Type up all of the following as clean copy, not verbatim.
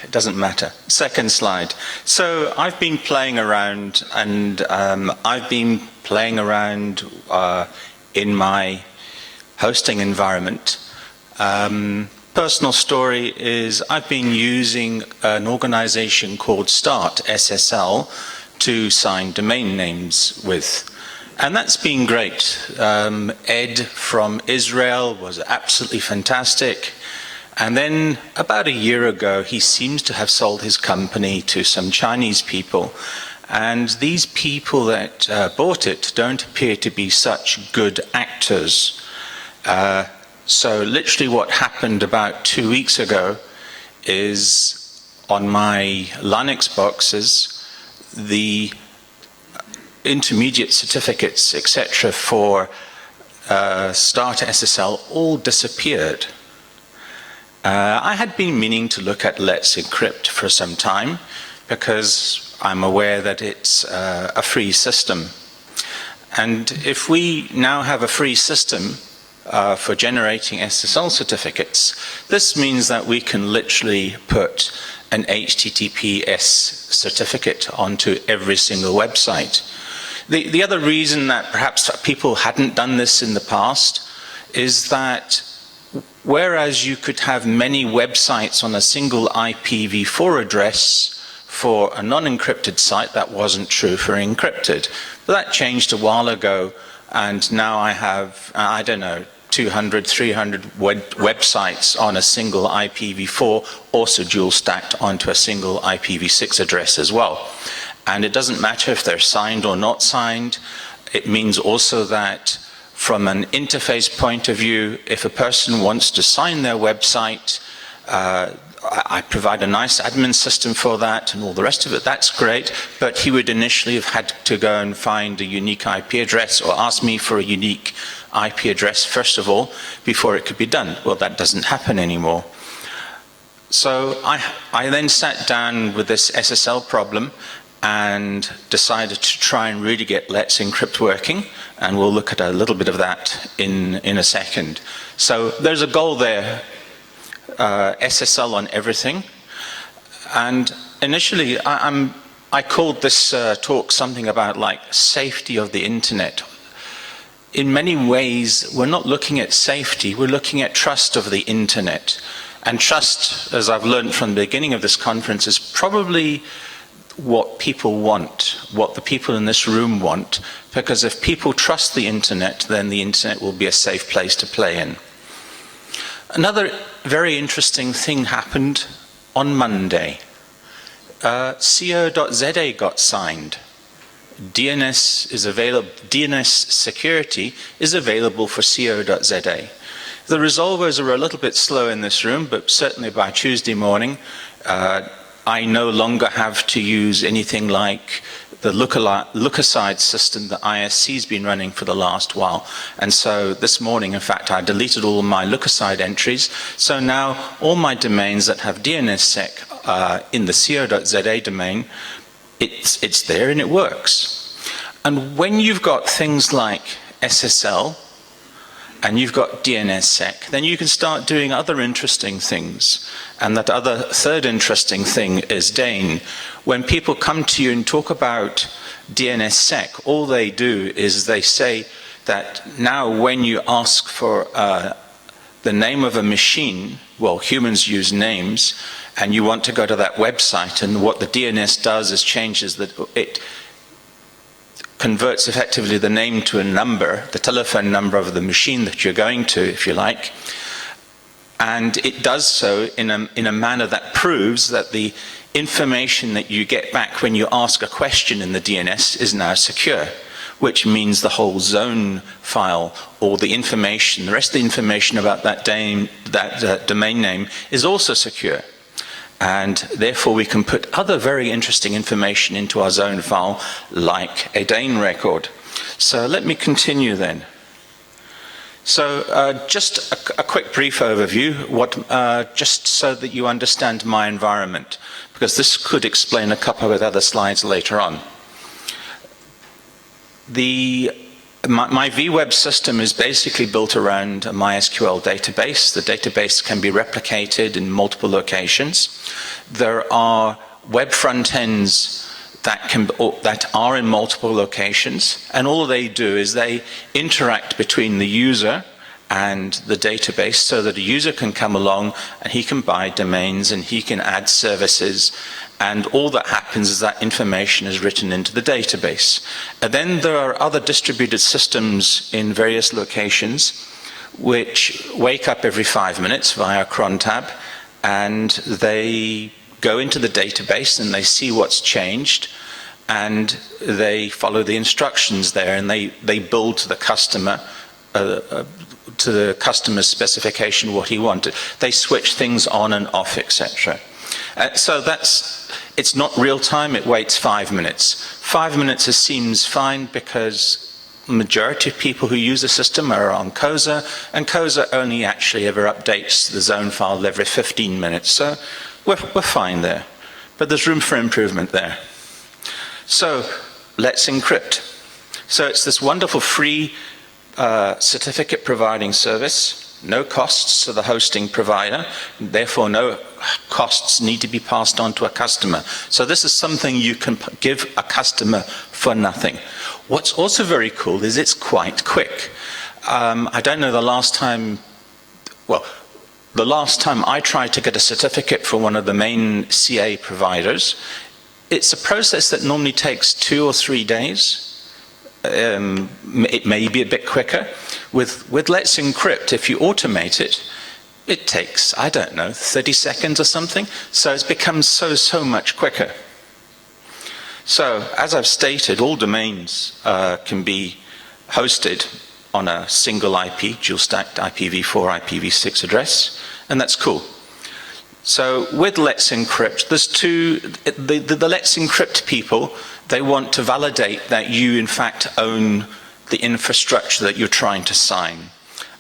It doesn't matter. Second slide. So I've been playing around, and I've been playing around in my hosting environment. Personal story is I've been using an organization called Start SSL to sign domain names with. And that's been great. Ed from Israel was absolutely fantastic. And then about a year ago, he seems to have sold his company to some Chinese people. And these people that bought it don't appear to be such good actors. So literally what happened about 2 weeks ago is on my Linux boxes, the intermediate certificates, etc., for Start SSL all disappeared. I had been meaning to look at Let's Encrypt for some time because I'm aware that it's a free system. And if we now have a free system for generating SSL certificates, this means that we can literally put an HTTPS certificate onto every single website. The other reason that perhaps people hadn't done this in the past is that whereas you could have many websites on a single IPv4 address for a non-encrypted site, that wasn't true for encrypted. But that changed a while ago, and now I have, I don't know, 200, 300 websites on a single IPv4, also dual stacked onto a single IPv6 address as well. And it doesn't matter if they're signed or not signed. It means also that from an interface point of view, if a person wants to sign their website, I provide a nice admin system for that and all the rest of it, that's great, but he would initially have had to go and find a unique IP address or ask me for a unique IP address first of all, before it could be done. Well, that doesn't happen anymore. So I then sat down with this SSL problem and decided to try and really get Let's Encrypt working, and we'll look at a little bit of that in a second. So there's a goal there, SSL on everything, and initially I called this talk something about like safety of the internet. In many ways, we're not looking at safety, we're looking at trust of the internet. And trust, as I've learned from the beginning of this conference, is probably what people want, what the people in this room want, because if people trust the internet, then the internet will be a safe place to play in. Another very interesting thing happened on Monday. co.za got signed. DNS is available, DNS security is available for co.za. The resolvers are a little bit slow in this room, but certainly by Tuesday morning, I no longer have to use anything like the look-aside system that ISC's been running for the last while. And so this morning, in fact, I deleted all my look-aside entries. So now all my domains that have DNSSEC in the co.za domain, it's there and it works. And when you've got things like SSL and you've got DNSSEC, then you can start doing other interesting things. And that other third interesting thing is DANE. When people come to you and talk about DNSSEC, all they do is they say that now when you ask for the name of a machine, well, humans use names, and you want to go to that website, and what the DNS does is changes that it converts effectively the name to a number, the telephone number of the machine that you're going to, if you like. And it does so in a manner that proves that the information that you get back when you ask a question in the DNS is now secure, which means the whole zone file or the information, the rest of the information about that domain name is also secure. And therefore we can put other very interesting information into our zone file, like a DANE record. So let me continue then. So just a quick brief overview, just so that you understand my environment, because this could explain a couple of other slides later on. The My VWeb system is basically built around a MySQL database. The database can be replicated in multiple locations. There are web front ends that are in multiple locations, and all they do is they interact between the user and the database so that a user can come along and he can buy domains and he can add services, and all that happens is that information is written into the database. And then there are other distributed systems in various locations which wake up every 5 minutes via cron tab, and they go into the database and they see what's changed, and they follow the instructions there, and they build to the customer to the customer's specification what he wanted. They switch things on and off, etc. So it's not real time, it waits 5 minutes. 5 minutes seems fine because the majority of people who use the system are on COSA, and COSA only actually ever updates the zone file every 15 minutes. So we're fine there. But there's room for improvement there. So let's encrypt. So it's this wonderful free certificate providing service, no costs to the hosting provider, therefore no costs need to be passed on to a customer. So this is something you can give a customer for nothing. What's also very cool is it's quite quick. I don't know the last time I tried to get a certificate for one of the main CA providers. It's a process that normally takes 2 or 3 days. It may be a bit quicker. With Let's Encrypt, if you automate it, it takes, I don't know, 30 seconds or something. So it's become so much quicker. So, as I've stated, all domains can be hosted on a single IP, dual-stacked IPv4, IPv6 address, and that's cool. So with Let's Encrypt, there's the Let's Encrypt people, they want to validate that you in fact own the infrastructure that you're trying to sign.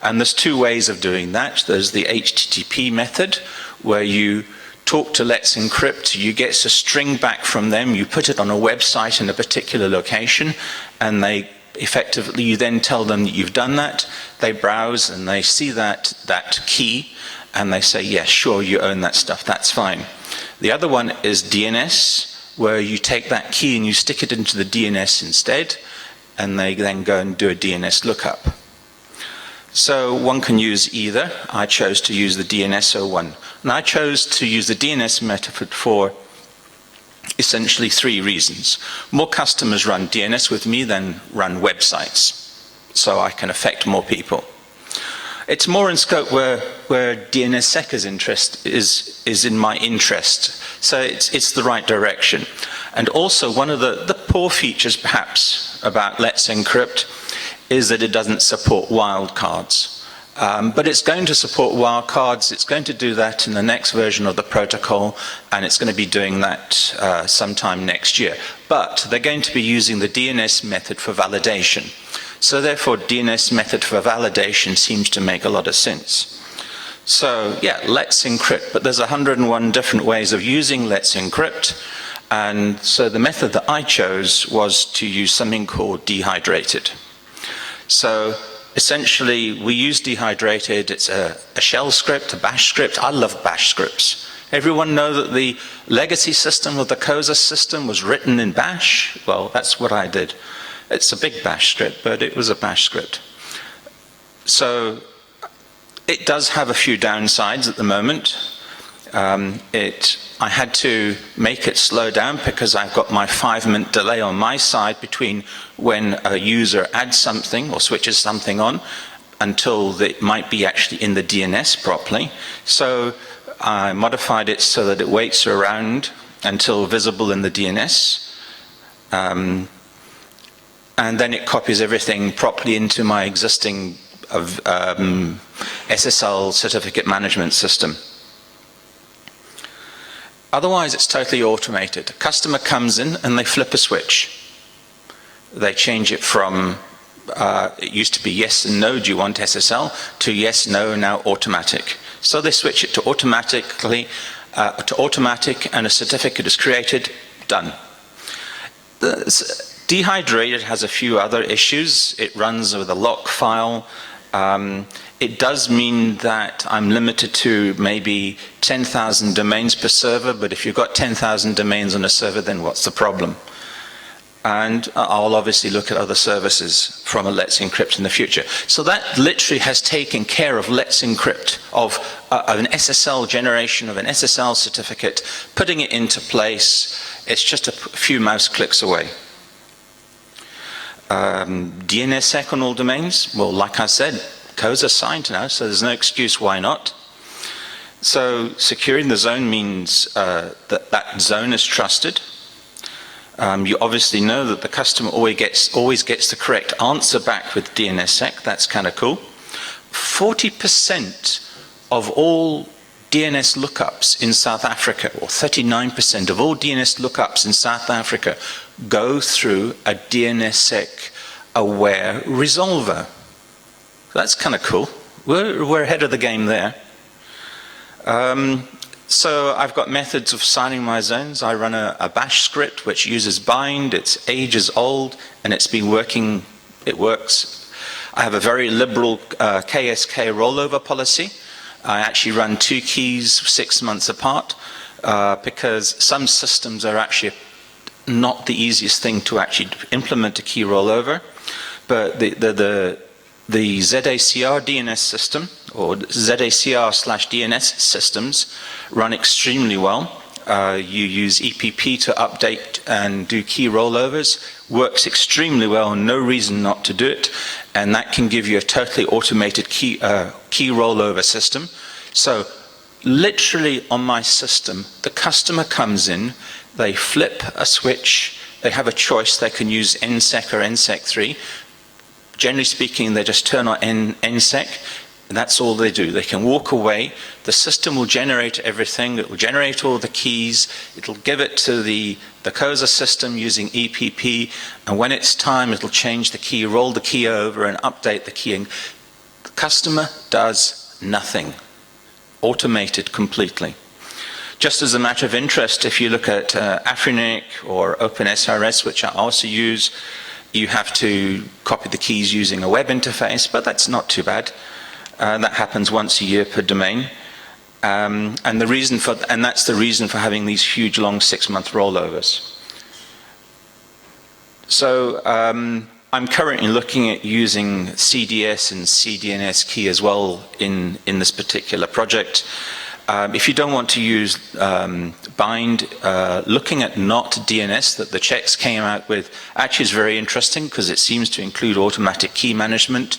And there's 2 ways of doing that. There's the HTTP method, where you talk to Let's Encrypt, you get a string back from them, you put it on a website in a particular location, and you then tell them that you've done that. They browse and they see that key, and they say, yes, sure, you own that stuff, that's fine. The other one is DNS, where you take that key and you stick it into the DNS instead, and they then go and do a DNS lookup. So one can use either. I chose to use the DNS01. And I chose to use the DNS method for essentially 3 reasons. More customers run DNS with me than run websites, so I can affect more people. It's more in scope where DNSSEC's interest is in my interest, so it's the right direction. And also one of the poor features perhaps about Let's Encrypt is that it doesn't support wildcards. But it's going to support wildcards. It's going to do that in the next version of the protocol, and it's going to be doing that sometime next year. But they're going to be using the DNS method for validation. So therefore, DNS method for validation seems to make a lot of sense. So yeah, Let's Encrypt, but there's 101 different ways of using Let's Encrypt. And so the method that I chose was to use something called dehydrated. So essentially, we use dehydrated. It's a shell script, a bash script. I love bash scripts. Everyone know that the legacy system of the COSA system was written in bash? Well, that's what I did. It's a big bash script, but it was a bash script. So it does have a few downsides at the moment. I had to make it slow down because I've got my 5-minute delay on my side between when a user adds something or switches something on until it might be actually in the DNS properly. So I modified it so that it waits around until visible in the DNS. And then it copies everything properly into my existing SSL certificate management system. Otherwise, it's totally automated. A customer comes in and they flip a switch. They change it from, it used to be yes and no, do you want SSL, to yes, no, now automatic. So they switch it to automatic, and a certificate is created, done. Dehydrated has a few other issues. It runs with a lock file. It does mean that I'm limited to maybe 10,000 domains per server, but if you've got 10,000 domains on a server, then what's the problem? And I'll obviously look at other services from a Let's Encrypt in the future. So that literally has taken care of Let's Encrypt, of an SSL generation of an SSL certificate, putting it into place. It's just a few mouse clicks away. DNSSEC on all domains, well, like I said, codes are signed now, so there's no excuse why not. So securing the zone means that zone is trusted. You obviously know that the customer always gets the correct answer back with DNSSEC. That's kind of cool. 40% of all DNS lookups in South Africa, or 39% of all DNS lookups in South Africa, go through a DNSSEC aware resolver. That's kind of cool. We're ahead of the game there. So I've got methods of signing my zones. I run a bash script which uses bind. It's ages old and it's been working. It works. I have a very liberal KSK rollover policy. I actually run 2 keys 6 months apart because some systems are actually not the easiest thing to actually implement a key rollover. But the ZACR DNS system, or ZACR/DNS systems, run extremely well. You use EPP to update and do key rollovers. Works extremely well, no reason not to do it. And that can give you a totally automated key rollover system. So literally on my system, the customer comes in, they flip a switch, they have a choice, they can use NSEC or NSEC3. Generally speaking, they just turn on NSEC, and that's all they do. They can walk away. The system will generate everything. It will generate all the keys. It'll give it to the COSA system using EPP, and when it's time, it'll change the key, roll the key over, and update the key. And the customer does nothing. Automated completely. Just as a matter of interest, if you look at Afrinic or OpenSRS, which I also use, you have to copy the keys using a web interface, but that's not too bad. That happens once a year per domain. And that's the reason for having these huge long 6-month rollovers. So I'm currently looking at using CDS and CDNS key as well in this particular project. If you don't want to use bind, looking at not DNS that the checks came out with actually is very interesting because it seems to include automatic key management.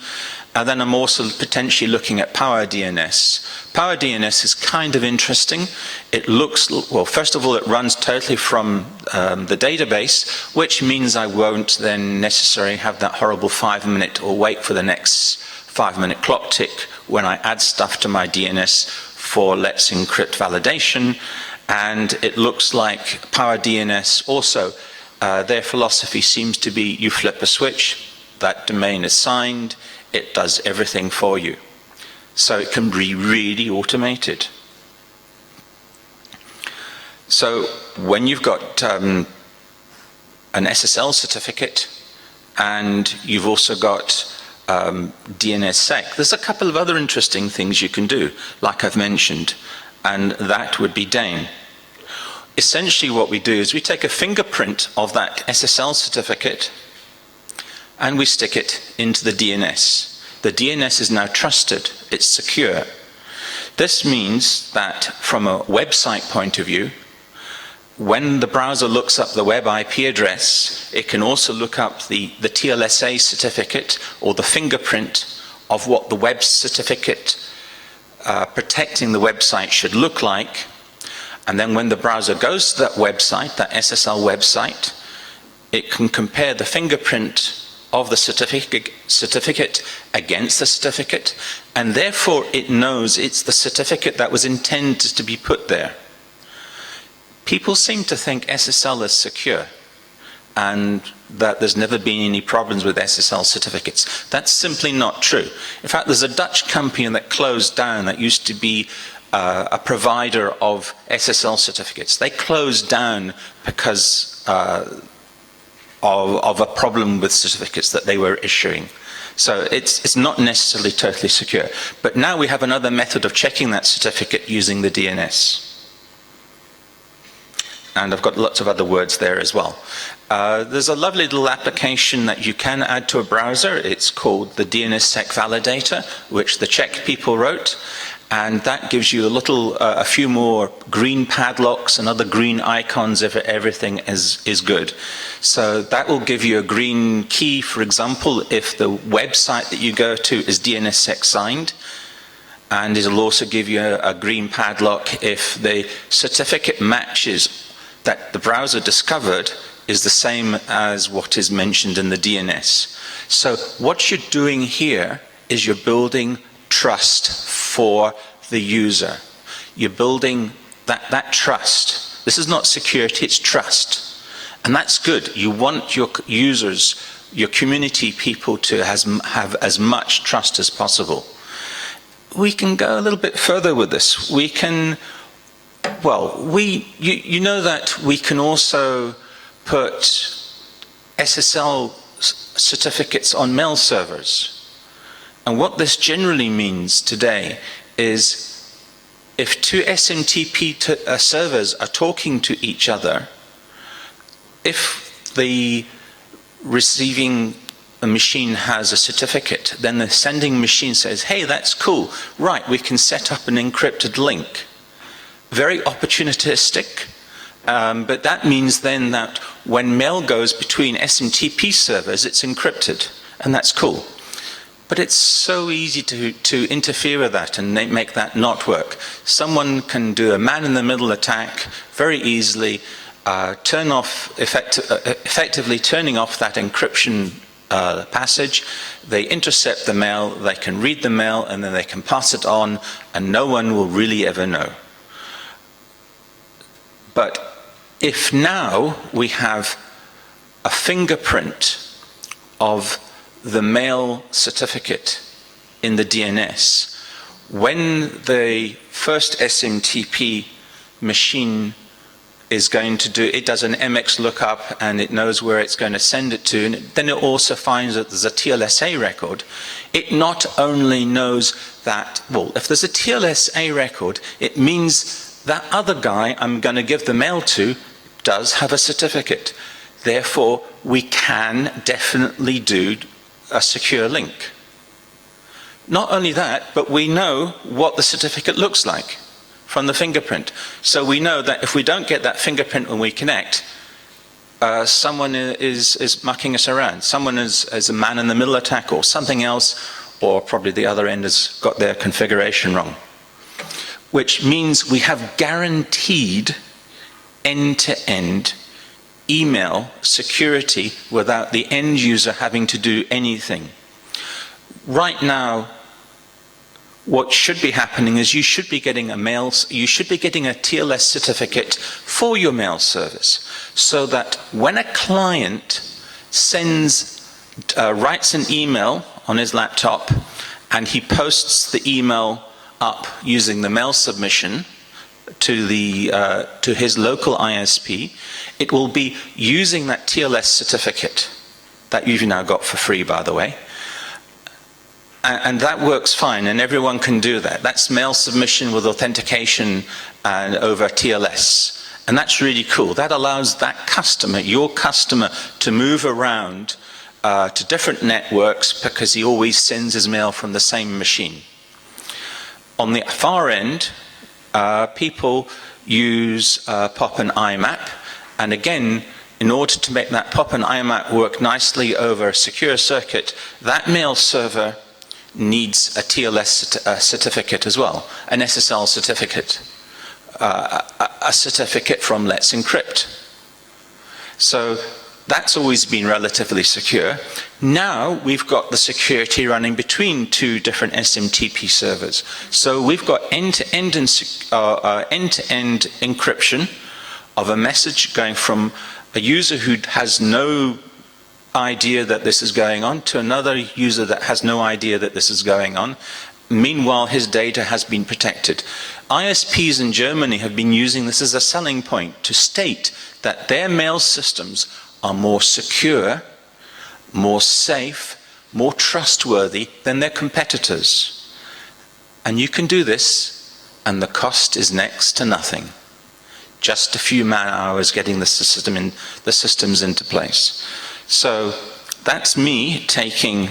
And then I'm also potentially looking at Power DNS. Power DNS is kind of interesting. It looks, well, first of all, it runs totally from the database, which means I won't then necessarily have that horrible 5-minute or wait for the next 5-minute clock tick when I add stuff to my DNS for Let's Encrypt validation. And it looks like Power DNS also, their philosophy seems to be you flip a switch, that domain is signed, it does everything for you. So it can be really automated. So when you've got an SSL certificate and you've also got DNSSEC, there's a couple of other interesting things you can do, like I've mentioned, and that would be DANE. Essentially what we do is we take a fingerprint of that SSL certificate and we stick it into the DNS. The DNS is now trusted, it's secure. This means that from a website point of view, when the browser looks up the web IP address, it can also look up the TLSA certificate or the fingerprint of what the web certificate protecting the website should look like. And then when the browser goes to that website, that SSL website, it can compare the fingerprint of the certificate against the certificate, and therefore it knows it's the certificate that was intended to be put there. People seem to think SSL is secure and that there's never been any problems with SSL certificates. That's simply not true. In fact, there's a Dutch company that closed down that used to be a provider of SSL certificates. They closed down because of a problem with certificates that they were issuing. So it's not necessarily totally secure. But now we have another method of checking that certificate using the DNS. And I've got lots of other words there as well. There's a lovely little application that you can add to a browser. It's called the DNSSEC Validator, which the Czech people wrote. And that gives you a few more green padlocks and other green icons if everything is good. So that will give you a green key, for example, if the website that you go to is DNSSEC signed. And it'll also give you a green padlock if the certificate matches that the browser discovered is the same as what is mentioned in the DNS. So what you're doing here is you're building trust for the user. You're building that trust. This is not security, it's trust. And that's good. You want your users, your community people to have as much trust as possible. We can go a little bit further with this. We can, well, you know that we can also put SSL certificates on mail servers. And what this generally means today is if two SMTP servers are talking to each other, if the receiving machine has a certificate, then the sending machine says, hey, that's cool, right, we can set up an encrypted link. Very opportunistic, but that means then that when mail goes between SMTP servers, it's encrypted, and that's cool. But it's so easy to interfere with that and make that not work. Someone can do a man-in-the-middle attack very easily, effectively turning off that encryption passage. They intercept the mail, they can read the mail, and then they can pass it on, and no one will really ever know. But if now we have a fingerprint of the mail certificate in the DNS, when the first SMTP machine is going to do, it does an MX lookup and it knows where it's going to send it to, and then it also finds that there's a TLSA record. It not only knows that, well, if there's a TLSA record, it means that other guy I'm going to give the mail to does have a certificate. Therefore, we can definitely do a secure link. Not only that, but we know what the certificate looks like from the fingerprint. So we know that if we don't get that fingerprint when we connect, someone is mucking us around. Someone is a man-in-the-middle attack or something else, or probably the other end has got their configuration wrong. Which means we have guaranteed end-to-end email security without the end user having to do anything. Right now, what should be happening is you should be getting a TLS certificate for your mail service, so that when a client writes an email on his laptop and he posts the email up using the mail submission to his local ISP, it will be using that TLS certificate that you've now got for free, by the way. And that works fine, and everyone can do that. That's mail submission with authentication and over TLS. And that's really cool. That allows that customer, your customer, to move around to different networks because he always sends his mail from the same machine. On the far end, people use POP and IMAP, and again, in order to make that POP and IMAP work nicely over a secure circuit, that mail server needs a TLS certificate as well, an SSL certificate, a certificate from Let's Encrypt. So that's always been relatively secure. Now we've got the security running between two different SMTP servers. So we've got end-to-end encryption of a message going from a user who has no idea that this is going on to another user that has no idea that this is going on. Meanwhile, his data has been protected. ISPs in Germany have been using this as a selling point to state that their mail systems are more secure, more safe, more trustworthy than their competitors. And you can do this, and the cost is next to nothing. Just a few man-hours getting the systems into place. So that's me taking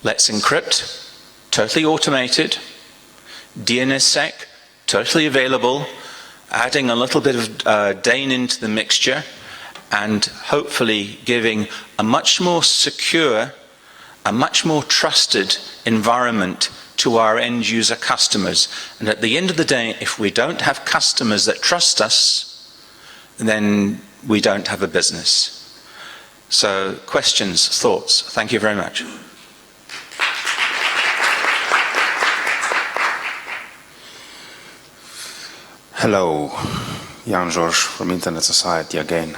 Let's Encrypt, totally automated, DNSSEC, totally available, adding a little bit of Dane into the mixture, and hopefully giving a much more secure, a much more trusted environment to our end user customers. And at the end of the day, if we don't have customers that trust us, then we don't have a business. So questions, thoughts? Thank you very much. Hello, Jan George from Internet Society again.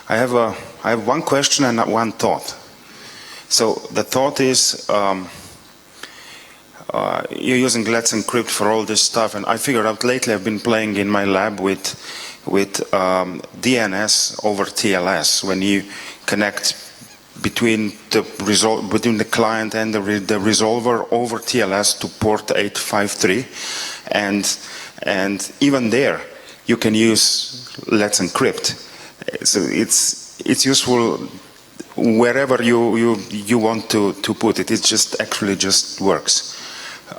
I have one question and one thought. So the thought is, you're using Let's Encrypt for all this stuff, and I figured out lately I've been playing in my lab with DNS over TLS, when you connect between the client and the resolver over TLS to port 853, and even there you can use Let's Encrypt. So it's useful wherever you want to put it. It just actually just works.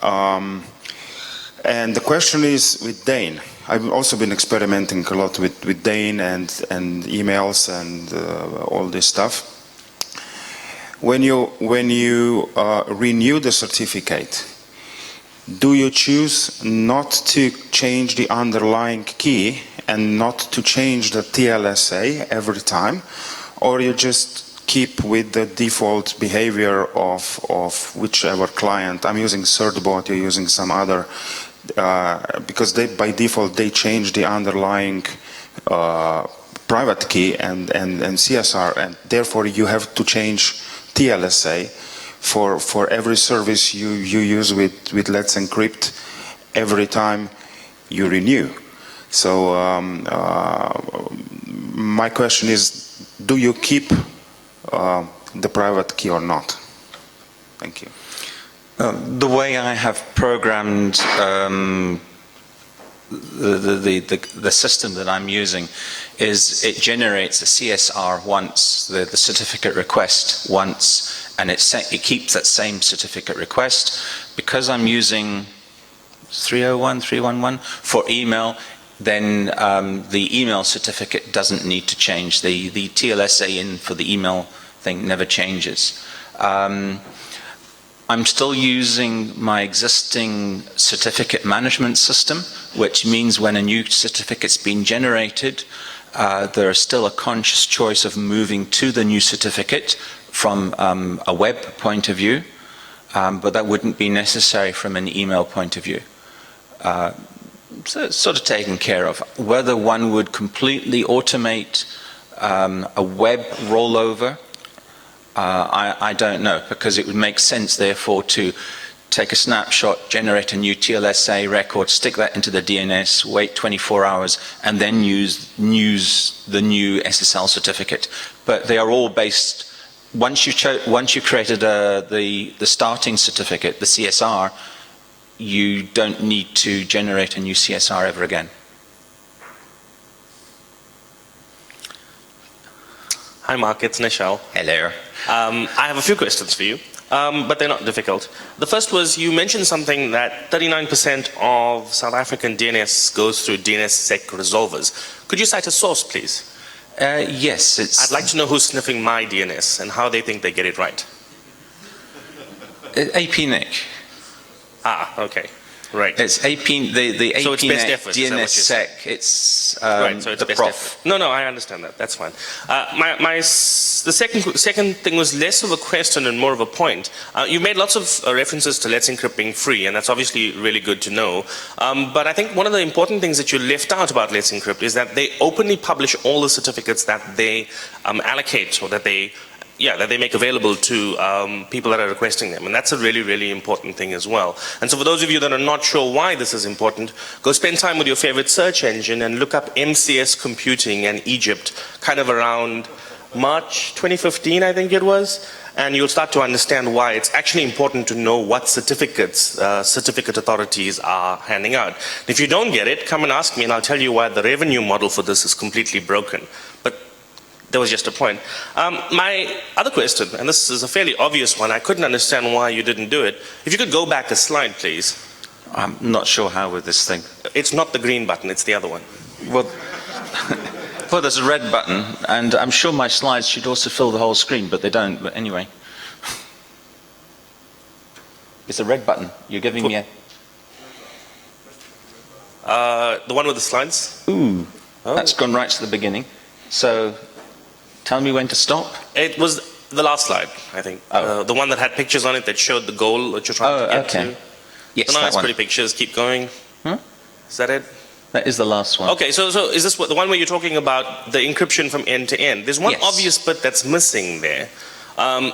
And the question is with Dane. I've also been experimenting a lot with Dane and emails and all this stuff. When you renew the certificate, do you choose not to change the underlying key and not to change the TLSA every time, or you just keep with the default behavior of whichever client? I'm using Certbot, you're using some other, because by default they change the underlying private key and CSR, and therefore you have to change TLSA for every service you use with Let's Encrypt every time you renew. So my question is, do you keep the private key or not? Thank you. The way I have programmed the system that I'm using is it generates a CSR once, the certificate request once, and it keeps that same certificate request. Because I'm using 301, 311 for email, then the email certificate doesn't need to change. The TLSA in for the email thing never changes. I'm still using my existing certificate management system, which means when a new certificate's been generated, there is still a conscious choice of moving to the new certificate from a web point of view, but that wouldn't be necessary from an email point of view. So it's sort of taken care of. Whether one would completely automate a web rollover, I don't know, because it would make sense, therefore, to take a snapshot, generate a new TLSA record, stick that into the DNS, wait 24 hours, and then use the new SSL certificate. But they are all based, once you created the starting certificate, the CSR, you don't need to generate a new CSR ever again. Hi Mark, it's Nishal. Hello. I have a few questions for you, but they're not difficult. The first was, you mentioned something that 39% of South African DNS goes through DNSSEC resolvers. Could you cite a source, please? Yes. I'd like to know who's sniffing my DNS and how they think they get it right. APNIC. Ah, okay. Right. It's the so it's best efforts, DNSSEC. It's right, so it's the best prof. effort. No, I understand that. That's fine. The second thing was less of a question and more of a point. You made lots of references to Let's Encrypt being free, and that's obviously really good to know. But I think one of the important things that you left out about Let's Encrypt is that they openly publish all the certificates that they allocate, or that they make available to people that are requesting them. And that's a really, really important thing as well. And so for those of you that are not sure why this is important, go spend time with your favorite search engine and look up MCS computing and Egypt, kind of around March 2015, I think it was, and you'll start to understand why it's actually important to know what certificates certificate authorities are handing out. If you don't get it, come and ask me and I'll tell you why the revenue model for this is completely broken. But that was just a point. My other question, and this is a fairly obvious one, I couldn't understand why you didn't do it. If you could go back a slide, please. I'm not sure how with this thing. It's not the green button, it's the other one. Well, well, there's a red button, and I'm sure my slides should also fill the whole screen, but they don't. But anyway. It's a red button. You're giving me a... The one with the slides? Ooh, Oh. that's gone right to the beginning. So, tell me when to stop. It was the last slide, I think. Oh. The one that had pictures on it that showed the goal that you're trying to get okay. to. Yes, So now that it's one. pretty pictures. Keep going. Huh? Is that it? That is the last one. Okay, so is this the one where you're talking about the encryption from end to end? There's one Yes. obvious bit that's missing there.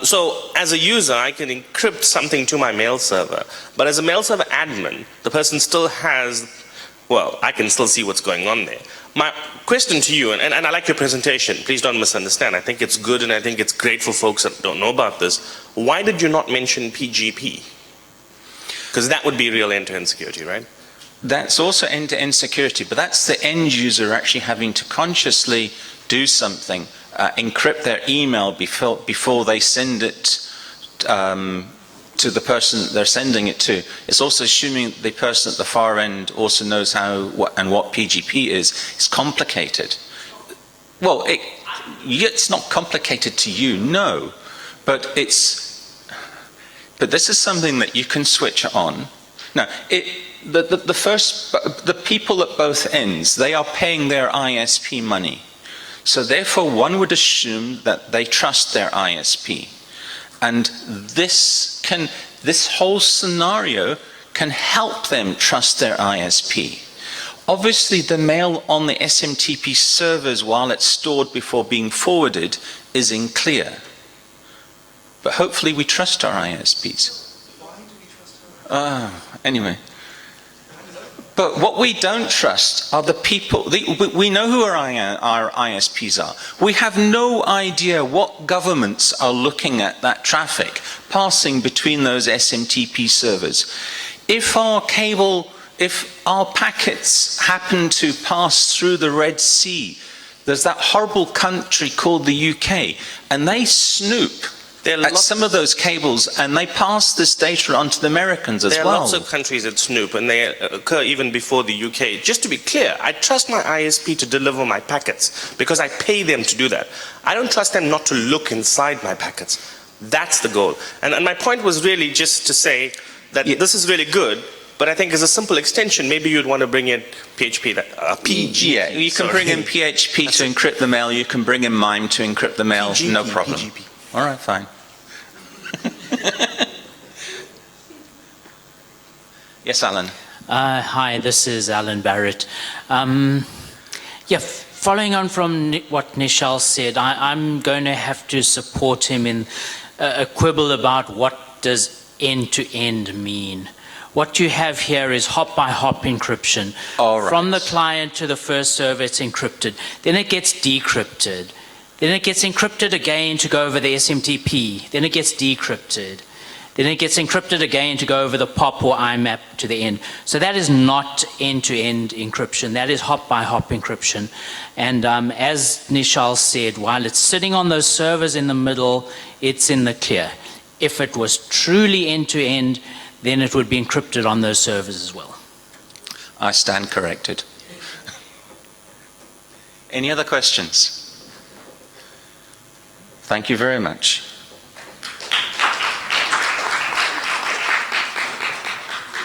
So as a user, I can encrypt something to my mail server, but as a mail server admin, the person still has, well, I can still see what's going on there. My question to you, and I like your presentation, please don't misunderstand, I think it's good and I think it's great for folks that don't know about this. Why did you not mention PGP? Because that would be real end-to-end security, right? That's also end-to-end security, but that's the end user actually having to consciously do something, encrypt their email before they send it to the person they're sending it to. It's also assuming the person at the far end also knows what PGP is. It's complicated. Well, it's not complicated to you, no, but this is something that you can switch on. Now, the people at both ends, they are paying their ISP money. So therefore, one would assume that they trust their ISP. And this whole scenario can help them trust their ISP. Obviously, the mail on the SMTP servers while it's stored before being forwarded is unclear. But hopefully we trust our ISPs. Anyway. But what we don't trust are the people. We know who our ISPs are. We have no idea what governments are looking at that traffic passing between those SMTP servers. If our packets happen to pass through the Red Sea, there's that horrible country called the UK, and they snoop at some of those cables, and they pass this data on to the Americans as well. There are lots of countries that snoop, and they occur even before the UK. Just to be clear, I trust my ISP to deliver my packets because I pay them to do that. I don't trust them not to look inside my packets. That's the goal. And my point was really just to say that this is really good, but I think as a simple extension, maybe you'd want to bring in PHP, PG. Yeah, you can bring in PHP to encrypt the mail. You can bring in MIME to encrypt the mail. PGP, no problem. PGP. All right, fine. Yes, Alan. Hi, this is Alan Barrett. Following on from what Nishal said, I'm going to have to support him in a quibble about what does end-to-end mean. What you have here is hop-by-hop encryption. All right. From the client to the first server, it's encrypted. Then it gets decrypted. Then it gets encrypted again to go over the SMTP. Then it gets decrypted. Then it gets encrypted again to go over the POP or IMAP to the end. So that is not end-to-end encryption. That is hop-by-hop encryption. And as Nishal said, while it's sitting on those servers in the middle, it's in the clear. If it was truly end-to-end, then it would be encrypted on those servers as well. I stand corrected. Any other questions? Thank you very much.